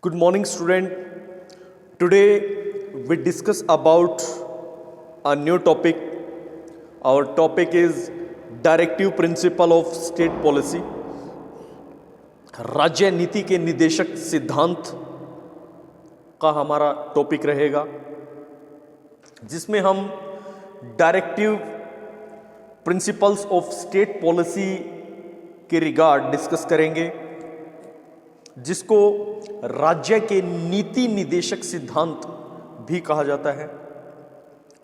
Good morning, student. Today we discuss about a new topic. Our topic is Directive Principle of State Policy. राज्य नीति के निदेशक सिद्धांत का हमारा टॉपिक रहेगा, जिसमें हम directive principles of state policy के रिगार्ड डिस्कस करेंगे, जिसको राज्य के नीति निदेशक सिद्धांत भी कहा जाता है।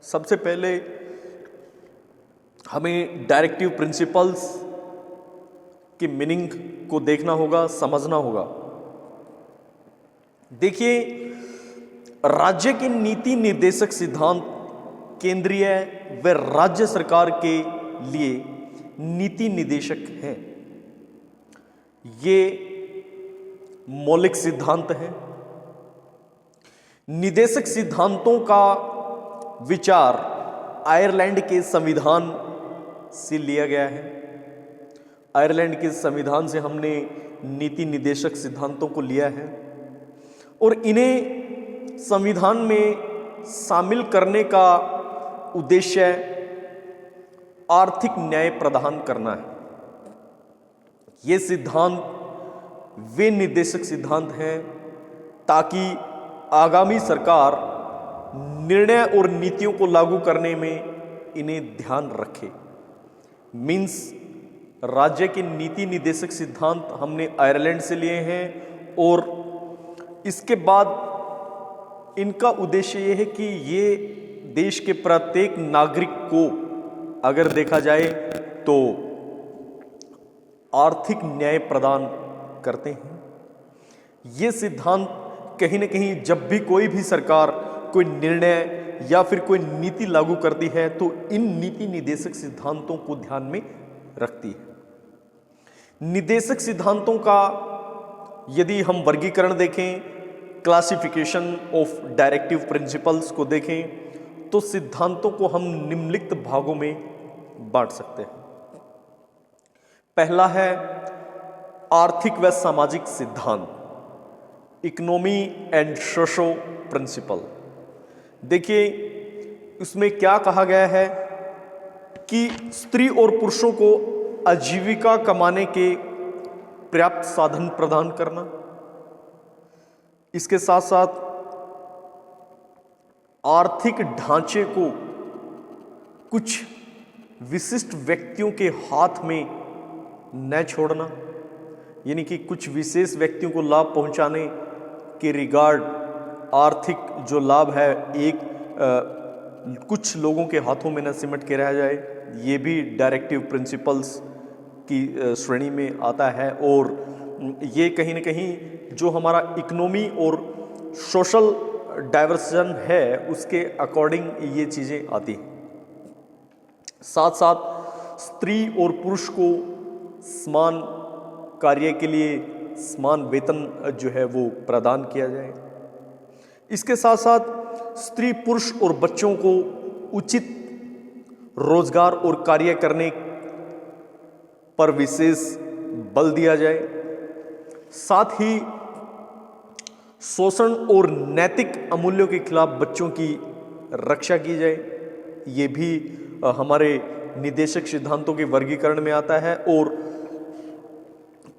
सबसे पहले हमें डायरेक्टिव प्रिंसिपल्स की मीनिंग को देखना होगा, समझना होगा। देखिए, राज्य के नीति निर्देशक सिद्धांत केंद्रीय व राज्य सरकार के लिए नीति निदेशक हैं। ये मौलिक सिद्धांत है। निदेशक सिद्धांतों का विचार आयरलैंड के संविधान से लिया गया है। आयरलैंड के संविधान से हमने नीति निदेशक सिद्धांतों को लिया है और इन्हें संविधान में शामिल करने का उद्देश्य आर्थिक न्याय प्रदान करना है। ये सिद्धांत वे निर्देशक सिद्धांत हैं ताकि आगामी सरकार निर्णय और नीतियों को लागू करने में इन्हें ध्यान रखे। मीन्स राज्य के नीति निर्देशक सिद्धांत हमने आयरलैंड से लिए हैं और इसके बाद इनका उद्देश्य ये है कि ये देश के प्रत्येक नागरिक को अगर देखा जाए तो आर्थिक न्याय प्रदान करते हैं। ये सिद्धांत कहीं ना कहीं जब भी कोई भी सरकार कोई निर्णय या फिर कोई नीति लागू करती है तो इन नीति निदेशक सिद्धांतों को ध्यान में रखती है। निदेशक सिद्धांतों का यदि हम वर्गीकरण देखें, क्लासिफिकेशन ऑफ डायरेक्टिव प्रिंसिपल्स को देखें, तो सिद्धांतों को हम निम्नलिखित भागों में बांट सकते हैं। पहला है आर्थिक व सामाजिक सिद्धांत, इकोनॉमी एंड सोशल प्रिंसिपल। देखिए, उसमें क्या कहा गया है कि स्त्री और पुरुषों को आजीविका कमाने के पर्याप्त साधन प्रदान करना, इसके साथ साथ आर्थिक ढांचे को कुछ विशिष्ट व्यक्तियों के हाथ में न छोड़ना, यानी कि कुछ विशेष व्यक्तियों को लाभ पहुंचाने के रिगार्ड आर्थिक जो लाभ है कुछ लोगों के हाथों में न सिमट के रह जाए। ये भी डायरेक्टिव प्रिंसिपल्स की श्रेणी में आता है और ये कहीं ना कहीं जो हमारा इकोनॉमी और सोशल डाइवर्सन है उसके अकॉर्डिंग ये चीज़ें आती हैं। साथ साथ स्त्री और पुरुष को समान कार्य के लिए समान वेतन जो है वो प्रदान किया जाए। इसके साथ साथ स्त्री, पुरुष और बच्चों को उचित रोजगार और कार्य करने पर विशेष बल दिया जाए। साथ ही शोषण और नैतिक अमूल्यों के खिलाफ बच्चों की रक्षा की जाए। ये भी हमारे निदेशक सिद्धांतों के वर्गीकरण में आता है और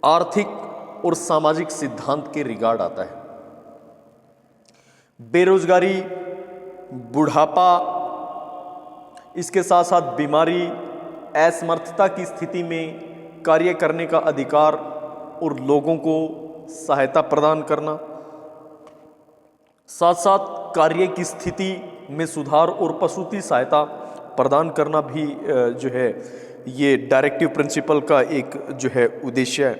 आर्थिक और सामाजिक सिद्धांत के रिगार्ड आता है। बेरोजगारी, बुढ़ापा, इसके साथ साथ बीमारी, असमर्थता की स्थिति में कार्य करने का अधिकार और लोगों को सहायता प्रदान करना, साथ साथ कार्य की स्थिति में सुधार और प्रसूति सहायता प्रदान करना भी जो है ये डायरेक्टिव प्रिंसिपल का एक जो है उद्देश्य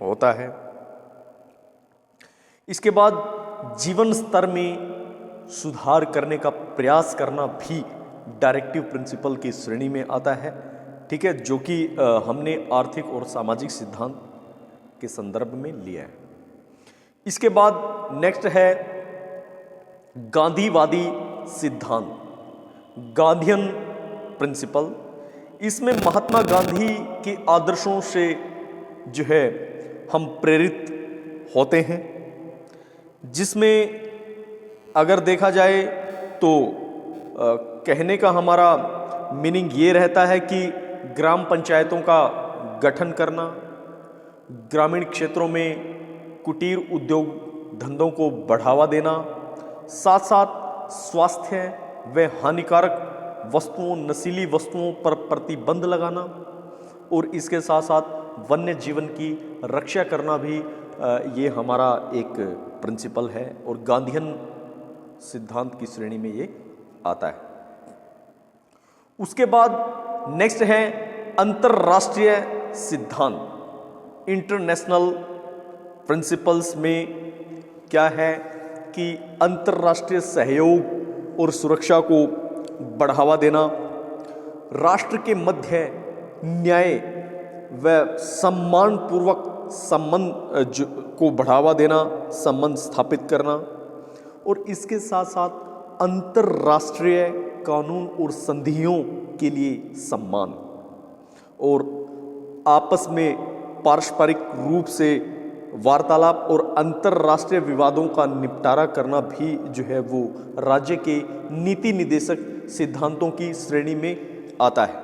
होता है। इसके बाद जीवन स्तर में सुधार करने का प्रयास करना भी डायरेक्टिव प्रिंसिपल की श्रेणी में आता है। ठीक है, जो कि हमने आर्थिक और सामाजिक सिद्धांत के संदर्भ में लिया है। इसके बाद नेक्स्ट है गांधीवादी सिद्धांत, गांधीयन प्रिंसिपल। इसमें महात्मा गांधी के आदर्शों से जो है हम प्रेरित होते हैं। जिसमें अगर देखा जाए तो कहने का हमारा मीनिंग ये रहता है कि ग्राम पंचायतों का गठन करना, ग्रामीण क्षेत्रों में कुटीर उद्योग धंधों को बढ़ावा देना, साथ साथ स्वास्थ्य व हानिकारक वस्तुओं, नशीली वस्तुओं पर प्रतिबंध लगाना और इसके साथ साथ वन्य जीवन की रक्षा करना भी ये हमारा एक प्रिंसिपल है और गांधीयन सिद्धांत की श्रेणी में ये आता है। उसके बाद नेक्स्ट है अंतरराष्ट्रीय सिद्धांत। इंटरनेशनल प्रिंसिपल्स में क्या है कि अंतरराष्ट्रीय सहयोग और सुरक्षा को बढ़ावा देना, राष्ट्र के मध्य न्याय व सम्मानपूर्वक संबंध को बढ़ावा देना, संबंध स्थापित करना और इसके साथ साथ अंतरराष्ट्रीय कानून और संधियों के लिए सम्मान और आपस में पारस्परिक रूप से वार्तालाप और अंतरराष्ट्रीय विवादों का निपटारा करना भी जो है वो राज्य के नीति निर्देशक सिद्धांतों की श्रेणी में आता है।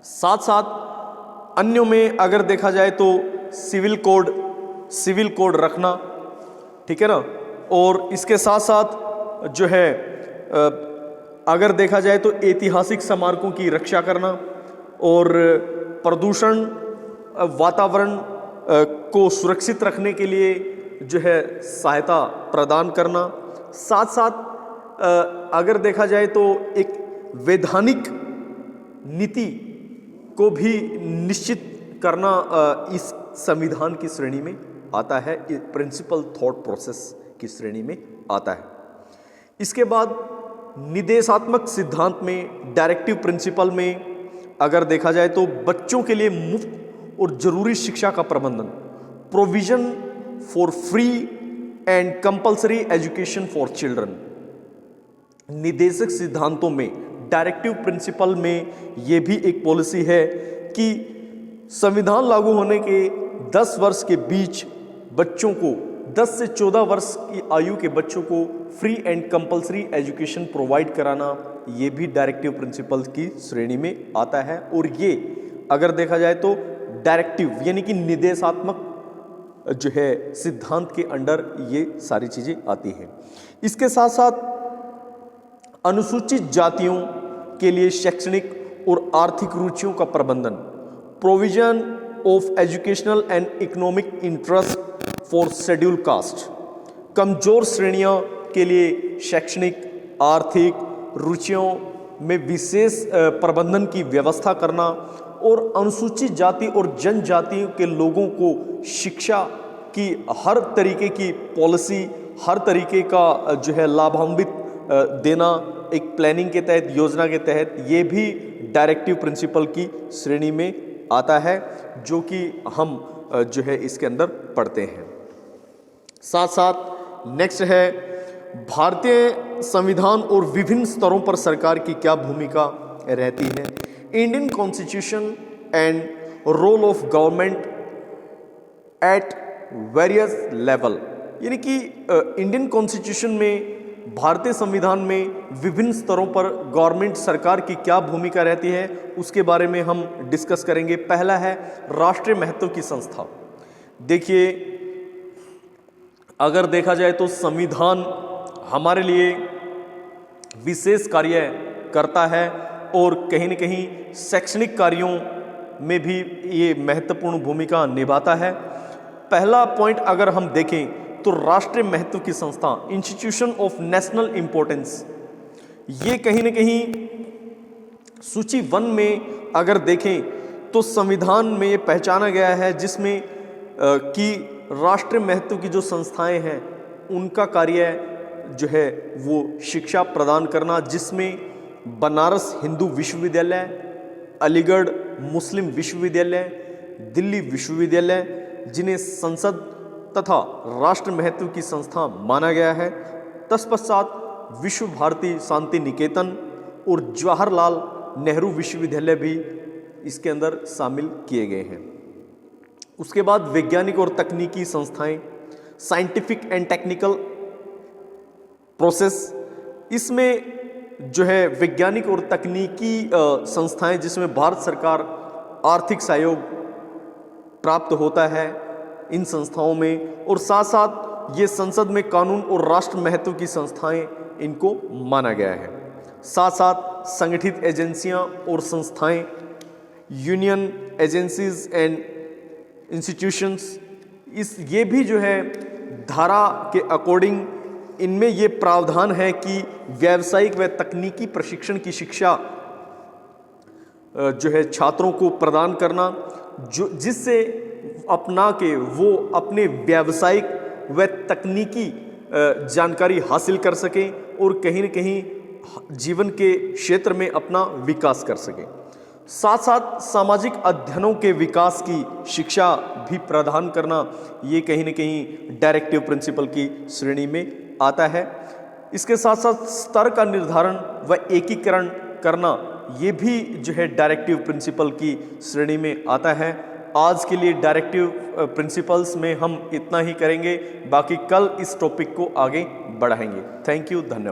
साथ साथ अन्यों में अगर देखा जाए तो सिविल कोड रखना, ठीक है ना, और इसके साथ साथ जो है अगर देखा जाए तो ऐतिहासिक स्मारकों की रक्षा करना और प्रदूषण वातावरण को सुरक्षित रखने के लिए जो है सहायता प्रदान करना। साथ साथ अगर देखा जाए तो एक वैधानिक नीति को भी निश्चित करना इस संविधान की श्रेणी में आता है, प्रिंसिपल थॉट प्रोसेस की श्रेणी में आता है। इसके बाद निर्देशात्मक सिद्धांत में, डायरेक्टिव प्रिंसिपल में अगर देखा जाए तो बच्चों के लिए मुफ्त और जरूरी शिक्षा का प्रबंधन, provision for free and compulsory education for children. निर्देशक सिद्धांतों में, डायरेक्टिव प्रिंसिपल में यह भी एक पॉलिसी है कि संविधान लागू होने के 10 वर्ष के बीच बच्चों को, 10 से 14 वर्ष की आयु के बच्चों को free and compulsory education provide कराना, ये भी डायरेक्टिव प्रिंसिपल की श्रेणी में आता है। और ये अगर देखा जाए तो डायरेक्टिव यानी कि निर्देशात्मक जो है सिद्धांत के अंडर ये सारी चीजें आती हैं। इसके साथ साथ अनुसूचित जातियों के लिए शैक्षणिक और आर्थिक रुचियों का प्रबंधन, provision of educational and economic interest for schedule caste, कमजोर श्रेणियों के लिए शैक्षणिक आर्थिक रुचियों में विशेष प्रबंधन की व्यवस्था करना और अनुसूचित जाति और जनजातियों के लोगों को शिक्षा की हर तरीके की पॉलिसी, हर तरीके का जो है लाभान्वित देना एक प्लानिंग के तहत, योजना के तहत, ये भी डायरेक्टिव प्रिंसिपल की श्रेणी में आता है, जो कि हम जो है इसके अंदर पढ़ते हैं। साथ साथ नेक्स्ट है भारतीय संविधान और विभिन्न स्तरों पर सरकार की क्या भूमिका रहती है। Indian constitution and role of government at various level, यानी कि इंडियन कॉन्स्टिट्यूशन में, भारतीय संविधान में विभिन्न स्तरों पर गवर्नमेंट, सरकार की क्या भूमिका रहती है, उसके बारे में हम डिस्कस करेंगे। पहला है राष्ट्रीय महत्व की संस्था। देखिए, अगर देखा जाए तो संविधान हमारे लिए विशेष कार्य करता है और कहीं न कहीं शैक्षणिक कार्यों में भी ये महत्वपूर्ण भूमिका निभाता है। पहला पॉइंट अगर हम देखें तो राष्ट्रीय महत्व की संस्था, इंस्टीट्यूशन ऑफ नेशनल इंपॉर्टेंस, ये कहीं न कहीं सूची 1 में अगर देखें तो संविधान में ये पहचाना गया है, जिसमें कि राष्ट्रीय महत्व की जो संस्थाएं हैं उनका कार्य जो है वो शिक्षा प्रदान करना, जिसमें बनारस हिंदू विश्वविद्यालय, अलीगढ़ मुस्लिम विश्वविद्यालय, दिल्ली विश्वविद्यालय, जिन्हें संसद तथा राष्ट्र महत्व की संस्था माना गया है। तत्पश्चात विश्व भारती शांति निकेतन और जवाहरलाल नेहरू विश्वविद्यालय भी इसके अंदर शामिल किए गए हैं। उसके बाद वैज्ञानिक और तकनीकी संस्थाएं, साइंटिफिक एंड टेक्निकल प्रोसेस, इसमें जो है वैज्ञानिक और तकनीकी संस्थाएं जिसमें भारत सरकार आर्थिक सहयोग प्राप्त होता है इन संस्थाओं में, और साथ साथ ये संसद में कानून और राष्ट्र महत्व की संस्थाएं इनको माना गया है। साथ साथ संगठित एजेंसियां और संस्थाएं, यूनियन एजेंसीज एंड इंस्टीट्यूशंस, ये भी जो है धारा के अकॉर्डिंग इनमें ये प्रावधान है कि व्यावसायिक व तकनीकी प्रशिक्षण की शिक्षा जो है छात्रों को प्रदान करना, जो जिससे अपना के वो अपने व्यावसायिक व तकनीकी जानकारी हासिल कर सकें और कहीं न कहीं जीवन के क्षेत्र में अपना विकास कर सकें। साथ साथ सामाजिक अध्ययनों के विकास की शिक्षा भी प्रदान करना, ये कहीं न कहीं डायरेक्टिव प्रिंसिपल की श्रेणी में आता है। इसके साथ साथ स्तर का निर्धारण व एकीकरण करना, ये भी जो है डायरेक्टिव प्रिंसिपल की श्रेणी में आता है। आज के लिए डायरेक्टिव प्रिंसिपल्स में हम इतना ही करेंगे, बाकी कल इस टॉपिक को आगे बढ़ाएंगे। थैंक यू, धन्यवाद।